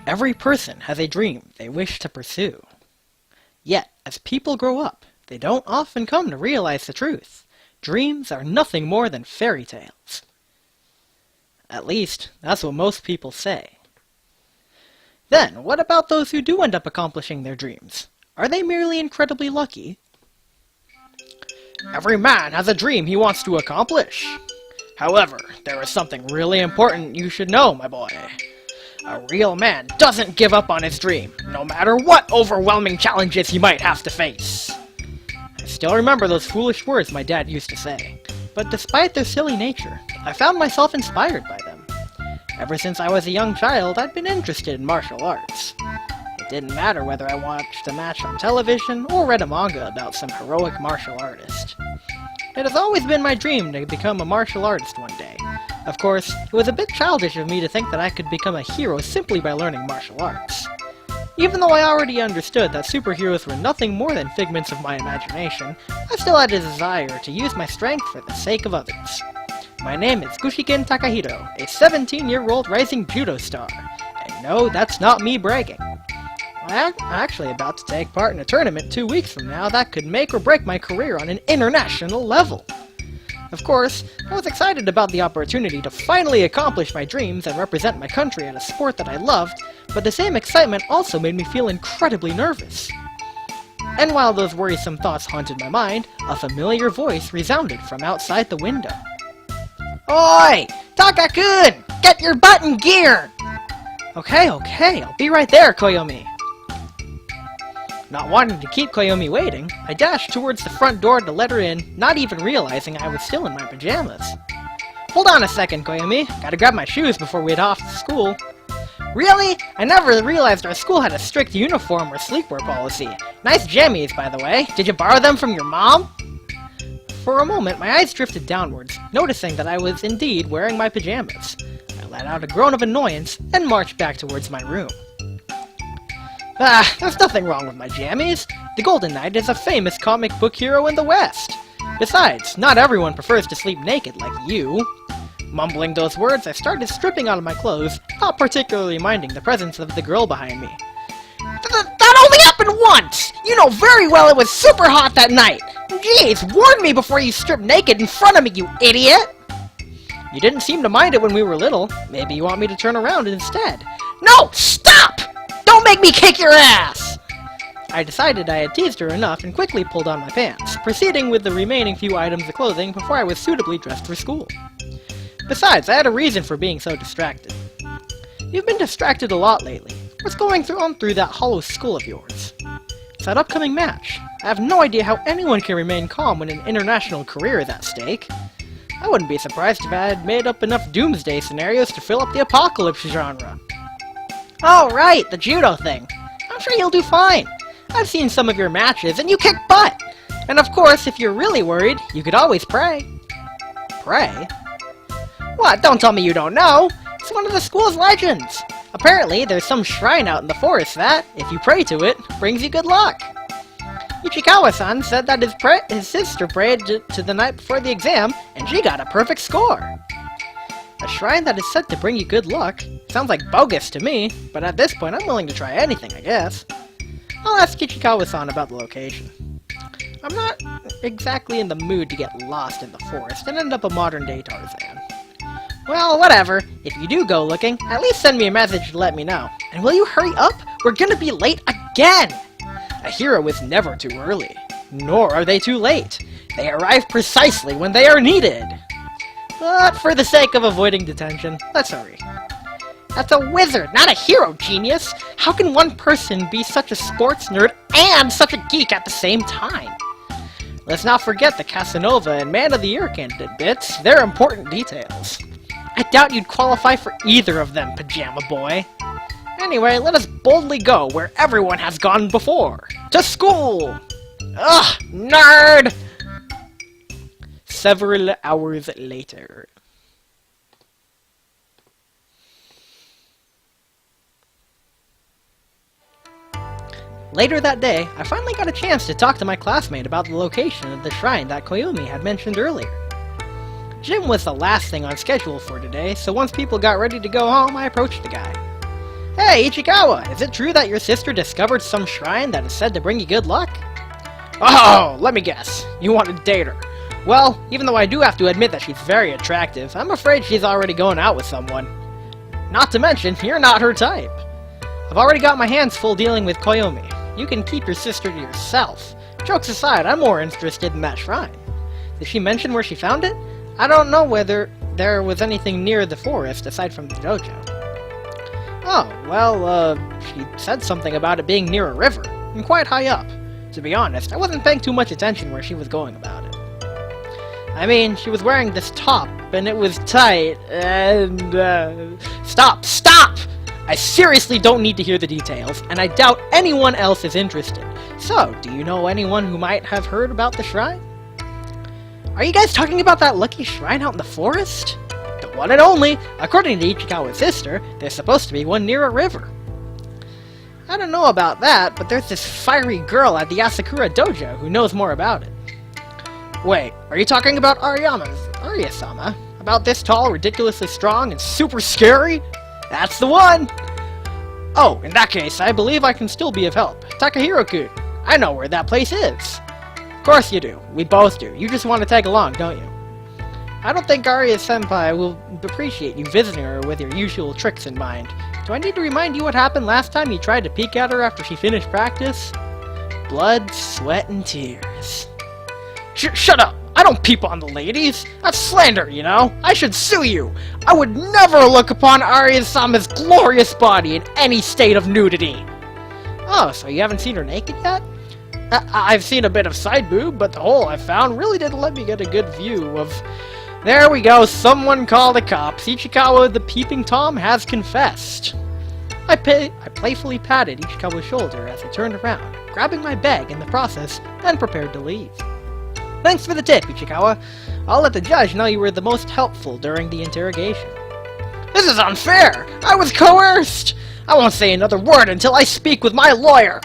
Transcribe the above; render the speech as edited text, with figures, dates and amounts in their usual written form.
Every person has a dream they wish to pursue. Yet, as people grow up, they don't often come to realize the truth. Dreams are nothing more than fairy tales. At least, that's what most people say. Then, what about those who do end up accomplishing their dreams? Are they merely incredibly lucky? Every man has a dream he wants to accomplish. However, there is something really important you should know, my boy. A real man doesn't give up on his dream, no matter what overwhelming challenges he might have to face. I still remember those foolish words my dad used to say, but despite their silly nature, I found myself inspired by them. Ever since I was a young child, I'd been interested in martial arts. It didn't matter whether I watched a match on television or read a manga about some heroic martial artist. It has always been my dream to become a martial artist one day. Of course, it was a bit childish of me to think that I could become a hero simply by learning martial arts. Even though I already understood that superheroes were nothing more than figments of my imagination, I still had a desire to use my strength for the sake of others. My name is Gushiken Takahiro, a 17-year-old rising judo star. And no, that's not me bragging. I'm actually about to take part in a tournament 2 weeks from now that could make or break my career on an international level. Of course, I was excited about the opportunity to finally accomplish my dreams and represent my country at a sport that I loved, but the same excitement also made me feel incredibly nervous. And while those worrisome thoughts haunted my mind, a familiar voice resounded from outside the window. Oi! Taka-kun! Get your butt in gear! Okay, I'll be right there, Koyomi. Not wanting to keep Koyomi waiting, I dashed towards the front door to let her in, not even realizing I was still in my pajamas. Hold on a second, Koyomi. Gotta grab my shoes before we head off to school. Really? I never realized our school had a strict uniform or sleepwear policy. Nice jammies, by the way. Did you borrow them from your mom? For a moment, my eyes drifted downwards, noticing that I was indeed wearing my pajamas. I let out a groan of annoyance and marched back towards my room. There's nothing wrong with my jammies. The Golden Knight is a famous comic book hero in the West. Besides, not everyone prefers to sleep naked like you. Mumbling those words, I started stripping out of my clothes, not particularly minding the presence of the girl behind me. That only happened once! You know very well it was super hot that night! Jeez, warn me before you strip naked in front of me, you idiot! You didn't seem to mind it when we were little. Maybe you want me to turn around instead. No! Stop! Don't make me kick your ass! I decided I had teased her enough and quickly pulled on my pants, proceeding with the remaining few items of clothing before I was suitably dressed for school. Besides, I had a reason for being so distracted. You've been distracted a lot lately. What's going on through that hollow skull of yours? It's that upcoming match. I have no idea how anyone can remain calm when an international career is at stake. I wouldn't be surprised if I had made up enough doomsday scenarios to fill up the apocalypse genre. Oh, right, the judo thing. I'm sure you'll do fine. I've seen some of your matches, and you kick butt! And of course, if you're really worried, you could always pray. Pray? What, don't tell me you don't know! It's one of the school's legends! Apparently, there's some shrine out in the forest that, if you pray to it, brings you good luck. Ichikawa-san said that his sister prayed to the night before the exam, and she got a perfect score. A shrine that is said to bring you good luck? Sounds like bogus to me, but at this point I'm willing to try anything, I guess. I'll ask Ichikawa-san about the location. I'm not exactly in the mood to get lost in the forest and end up a modern-day Tarzan. Well, whatever. If you do go looking, at least send me a message to let me know. And will you hurry up? We're gonna be late again! A hero is never too early. Nor are they too late. They arrive precisely when they are needed. But for the sake of avoiding detention, let's hurry. That's a wizard, not a hero, genius! How can one person be such a sports nerd and such a geek at the same time? Let's not forget the Casanova and Man of the Year candidate bits. They're important details. I doubt you'd qualify for either of them, Pajama Boy. Anyway, let us boldly go where everyone has gone before. To school! Ugh, nerd! Several hours later. Later that day, I finally got a chance to talk to my classmate about the location of the shrine that Koyomi had mentioned earlier. Gym was the last thing on schedule for today, so once people got ready to go home, I approached the guy. Hey, Ichikawa! Is it true that your sister discovered some shrine that is said to bring you good luck? Oh, let me guess. You want to date her. Well, even though I do have to admit that she's very attractive, I'm afraid she's already going out with someone. Not to mention, you're not her type. I've already got my hands full dealing with Koyomi. You can keep your sister to yourself. Jokes aside, I'm more interested in that shrine. Did she mention where she found it? I don't know whether there was anything near the forest aside from the dojo. Oh, well, she said something about it being near a river, and quite high up. To be honest, I wasn't paying too much attention where she was going about it. I mean, she was wearing this top, and it was tight, and, Stop! Stop! I seriously don't need to hear the details, and I doubt anyone else is interested. So, do you know anyone who might have heard about the shrine? Are you guys talking about that lucky shrine out in the forest? The one and only! According to Ichikawa's sister, there's supposed to be one near a river. I don't know about that, but there's this fiery girl at the Sakura dojo who knows more about it. Wait, are you talking about Arya-sama? About this tall, ridiculously strong, and super scary? That's the one! Oh, in that case, I believe I can still be of help. Takahiro-kun, I know where that place is. Of course you do. We both do. You just want to tag along, don't you? I don't think Arya-senpai will appreciate you visiting her with your usual tricks in mind. Do I need to remind you what happened last time you tried to peek at her after she finished practice? Blood, sweat, and tears. Shut up! I don't peep on the ladies! That's slander, you know? I should sue you! I would never look upon Arya-sama's glorious body in any state of nudity! Oh, so you haven't seen her naked yet? I've seen a bit of side boob, but the hole I found really didn't let me get a good view of... There we go, someone call the cops. Ichikawa the Peeping Tom has confessed. I playfully patted Ichikawa's shoulder as I turned around, grabbing my bag in the process, and prepared to leave. Thanks for the tip, Ichikawa. I'll let the judge know you were the most helpful during the interrogation. This is unfair! I was coerced! I won't say another word until I speak with my lawyer!